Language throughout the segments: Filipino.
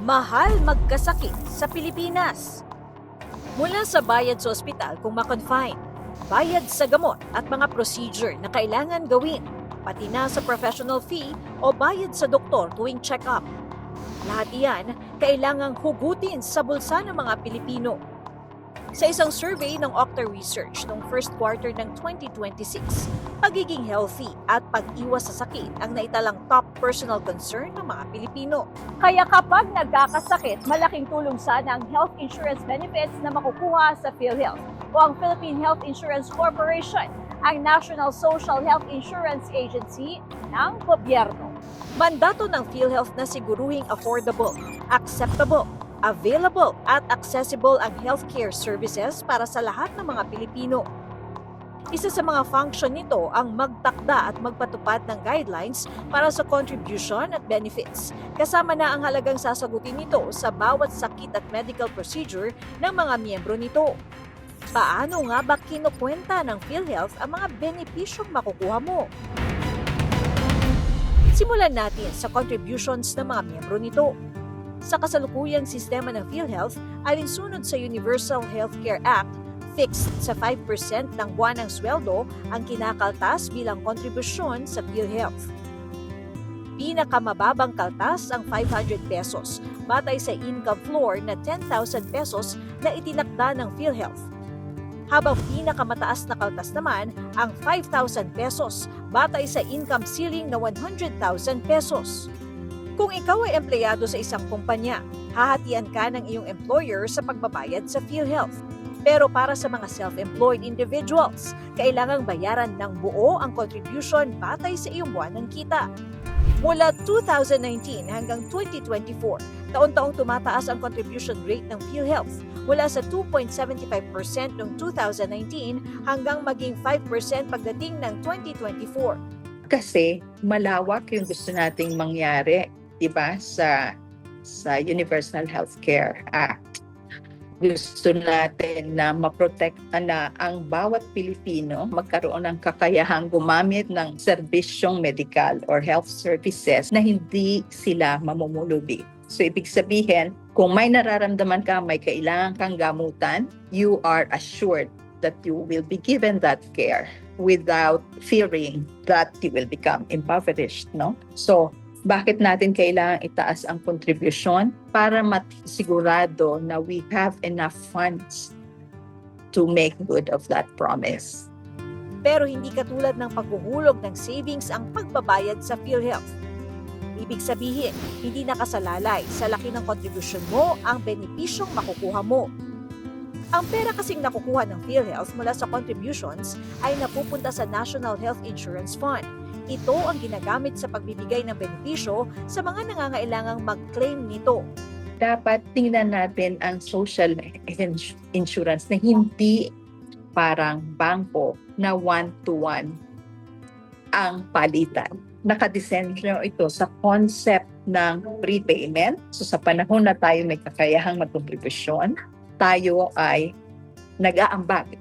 Mahal magkasakit sa Pilipinas. Mula sa bayad sa ospital kung ma-confine, bayad sa gamot at mga procedure na kailangan gawin, pati na sa professional fee o bayad sa doktor tuwing check-up. Lahat iyan kailangang hugutin sa bulsa ng mga Pilipino. Sa isang survey ng Octa Research noong first quarter ng 2026, pagiging healthy at pag-iwas sa sakit ang naitalang top personal concern ng mga Pilipino. Kaya kapag nagkakasakit, malaking tulong sana ang health insurance benefits na makukuha sa PhilHealth o ang Philippine Health Insurance Corporation, ang National Social Health Insurance Agency ng gobyerno. Mandato ng PhilHealth na siguruhing affordable, acceptable, available at accessible ang healthcare services para sa lahat ng mga Pilipino. Isa sa mga function nito ang magtakda at magpatupad ng guidelines para sa contribution at benefits, kasama na ang halagang sasagutin nito sa bawat sakit at medical procedure ng mga miyembro nito. Paano nga ba kinukwenta ng PhilHealth ang mga benepisyong makukuha mo? Simulan natin sa contributions ng mga miyembro nito. Sa kasalukuyang sistema ng PhilHealth, alinsunod sa Universal Healthcare Act, fixed sa 5% ng buwanang sweldo ang kinakaltas bilang kontribusyon sa PhilHealth. Pinakamababang kaltas ang 500 pesos, batay sa income floor na 10,000 pesos na itinakda ng PhilHealth. Habang pinakamataas na kaltas naman ang 5,000 pesos, batay sa income ceiling na 100,000 pesos. Kung ikaw ay empleyado sa isang kumpanya, hahatian ka ng iyong employer sa pagbabayad sa PhilHealth. Pero para sa mga self-employed individuals, kailangang bayaran ng buo ang contribution batay sa iyong buwanang kita. Mula 2019 hanggang 2024, taon-taong tumataas ang contribution rate ng PhilHealth mula sa 2.75% noong 2019 hanggang maging 5% pagdating ng 2024. Kasi malawak yung gusto nating mangyari, 'di ba, sa Universal Healthcare Act. Gusto natin na maprotekta na ang bawat Pilipino magkaroon ng kakayahang gumamit ng serbisyong medical or health services na hindi sila mamumulubi. So ibig sabihin, kung may nararamdaman ka, may kailangan kang gamutan, you are assured that you will be given that care without fearing that you will become impoverished, no? So, bakit natin kailangan itaas ang contribution? Para masigurado na we have enough funds to make good of that promise. Pero hindi katulad ng paghuhulog ng savings ang pagbabayad sa PhilHealth. Ibig sabihin, hindi nakasalalay sa laki ng contribution mo ang benepisyong makukuha mo. Ang pera kasing nakukuha ng PhilHealth mula sa contributions ay napupunta sa National Health Insurance Fund. Ito ang ginagamit sa pagbibigay ng benepisyo sa mga nangangailangang mag-claim nito. Dapat tingnan natin ang social insurance na hindi parang bangko na one-to-one ang palitan. Nakadesenyo ito sa concept ng prepayment. So sa panahon na tayo may kakayahang magkontribusyon, tayo ay nag-aambag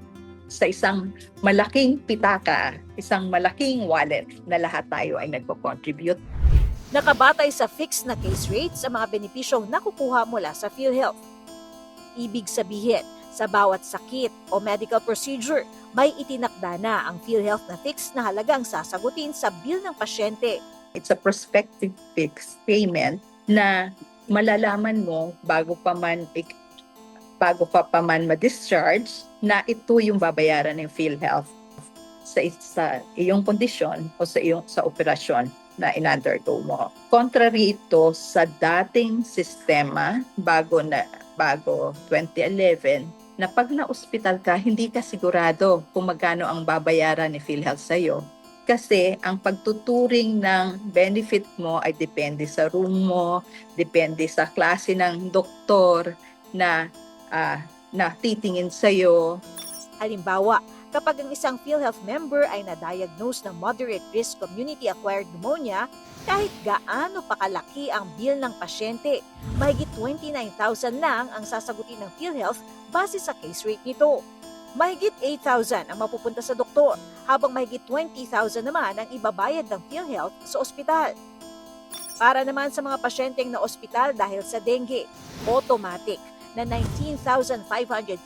sa isang malaking pitaka, isang malaking wallet na lahat tayo ay nagpo-contribute. Nakabatay sa fixed na case rates ang mga benepisyong nakukuha mula sa PhilHealth. Ibig sabihin, sa bawat sakit o medical procedure, may itinakda na ang PhilHealth na fixed na halagang sasagutin sa bill ng pasyente. It's a prospective fixed payment na malalaman mo bago pa man ma-discharge na ito yung babayaran ng PhilHealth sa iyong kondisyon o sa operasyon na in-undergo mo. Contrary ito sa dating sistema bago 2011 na pag na-ospital ka, hindi ka sigurado kung magkano ang babayaran ni PhilHealth sa iyo. Kasi ang pagtuturing ng benefit mo ay depende sa room mo, depende sa klase ng doktor na titingin sa'yo. Halimbawa, kapag ang isang PhilHealth member ay na-diagnose ng moderate risk community-acquired pneumonia, kahit gaano pa kalaki ang bill ng pasyente, mahigit 29,000 lang ang sasagutin ng PhilHealth base sa case rate nito. Mahigit 8,000 ang mapupunta sa doktor, habang mahigit 20,000 naman ang ibabayad ng PhilHealth sa ospital. Para naman sa mga pasyenteng na ospital dahil sa dengue, automatic na 19,500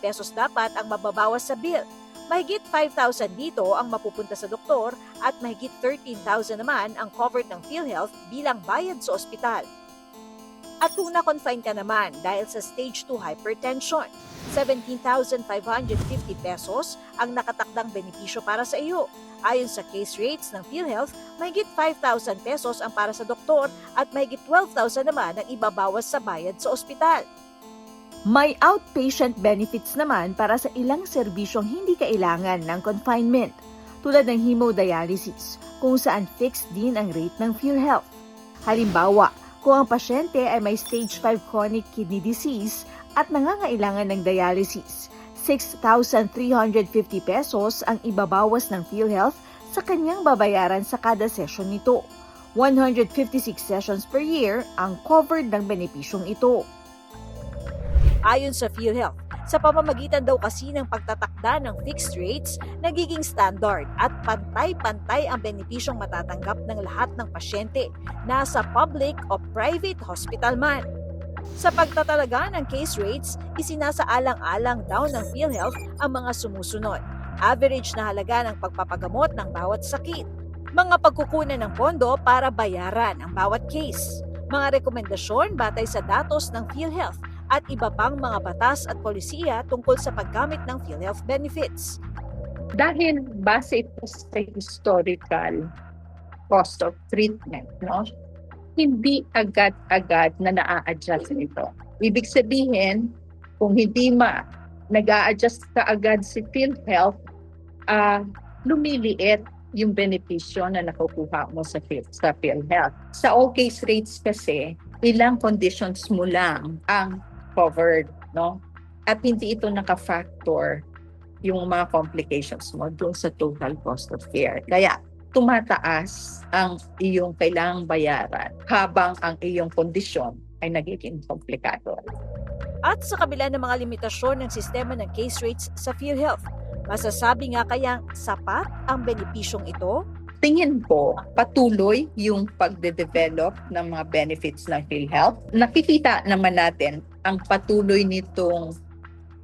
pesos dapat ang mababawas sa bill. Mahigit 5,000 dito ang mapupunta sa doktor at mahigit 13,000 naman ang covered ng PhilHealth bilang bayad sa ospital. At kung na-confine ka naman dahil sa stage 2 hypertension, 17,550 pesos ang nakatakdang benepisyo para sa iyo. Ayon sa case rates ng PhilHealth, mahigit 5,000 pesos ang para sa doktor at mahigit 12,000 naman ang ibabawas sa bayad sa ospital. May outpatient benefits naman para sa ilang serbisyong hindi kailangan ng confinement, tulad ng hemodialysis, kung saan fixed din ang rate ng PhilHealth. Halimbawa, kung ang pasyente ay may stage 5 chronic kidney disease at nangangailangan ng dialysis, 6,350 pesos ang ibabawas ng PhilHealth sa kanyang babayaran sa kada session nito. 156 sessions per year ang covered ng benepisyong ito. Ayon sa PhilHealth, sa pamamagitan daw kasi ng pagtatakda ng fixed rates, nagiging standard at pantay-pantay ang benepisyong matatanggap ng lahat ng pasyente, nasa public o private hospital man. Sa pagtatalaga ng case rates, isinasaalang-alang daw ng PhilHealth ang mga sumusunod. Average na halaga ng pagpapagamot ng bawat sakit, mga pagkukunan ng pondo para bayaran ang bawat case, mga rekomendasyon batay sa datos ng PhilHealth, at iba pang mga batas at polisiya tungkol sa paggamit ng PhilHealth benefits. Dahil base ito sa historical cost of treatment, no? Hindi agad-agad na naa-adjust nito. Ibig sabihin, kung hindi nag-a-adjust ka agad si PhilHealth, lumiliit yung benepisyo na nakukuha mo sa PhilHealth. Sa all case rates kasi, ilang conditions mo lang ang covered, no? At hindi ito naka-factor yung mga complications mo doon sa total cost of care. Kaya tumataas ang iyong kailangang bayaran habang ang iyong kondisyon ay nagiging komplikado. At sa kabila ng mga limitasyon ng sistema ng case rates sa PhilHealth, masasabi nga kayang sapat ang benepisyong ito? Tingin ko, patuloy yung pagde-develop ng mga benefits ng PhilHealth. Nakikita naman natin ang patuloy nitong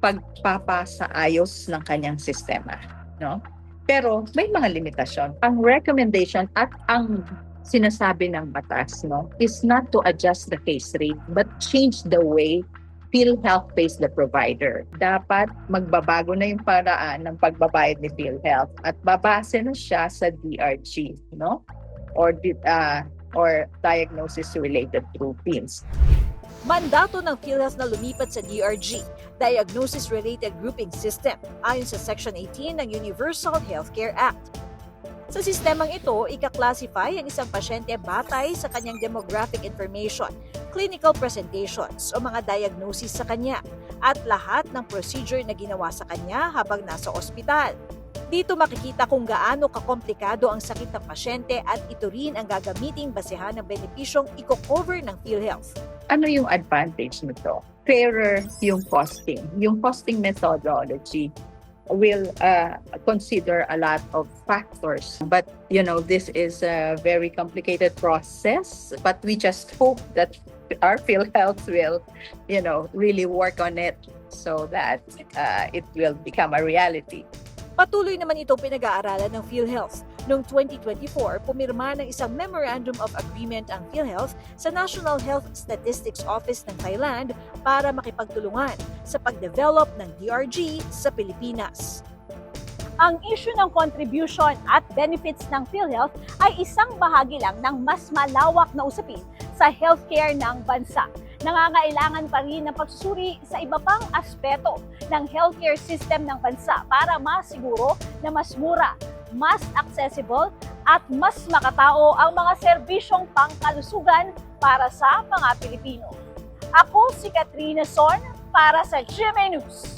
pagpapasaayos ng kanyang sistema, no? Pero may mga limitasyon. Ang recommendation at ang sinasabi ng batas, no, is not to adjust the case rate but change the way PhilHealth pays the provider. Dapat magbabago na yung paraan ng pagbabayad ni PhilHealth at babase na siya sa DRG, no? Or diagnosis related routines. Mandato ng PhilHealth na lumipat sa DRG, Diagnosis Related Grouping System, ayon sa Section 18 ng Universal Healthcare Act. Sa sistemang ito, ika-classify ang isang pasyente batay sa kanyang demographic information, clinical presentations o mga diagnosis sa kanya, at lahat ng procedure na ginawa sa kanya habang nasa ospital. Dito makikita kung gaano kakomplikado ang sakit ng pasyente at ito rin ang gagamiting basehan ng benepisyong i-cover ng PhilHealth. Ano yung advantage nito? Fairer yung costing. Yung costing methodology will consider a lot of factors. But, this is a very complicated process. But we just hope that our PhilHealth will, really work on it so that it will become a reality. Patuloy naman itong pinag-aaralan ng PhilHealth. Noong 2024, pumirma ng isang Memorandum of Agreement ang PhilHealth sa National Health Statistics Office ng Thailand para makipagtulungan sa pagdevelop ng DRG sa Pilipinas. Ang issue ng contribution at benefits ng PhilHealth ay isang bahagi lang ng mas malawak na usapin sa healthcare ng bansa. Nangangailangan pa rin ng pagsusuri sa iba pang aspeto ng healthcare system ng bansa para masiguro na mas mura, mas accessible at mas makatao ang mga serbisyong pangkalusugan para sa mga Pilipino. Ako si Katrina Son para sa GMA News.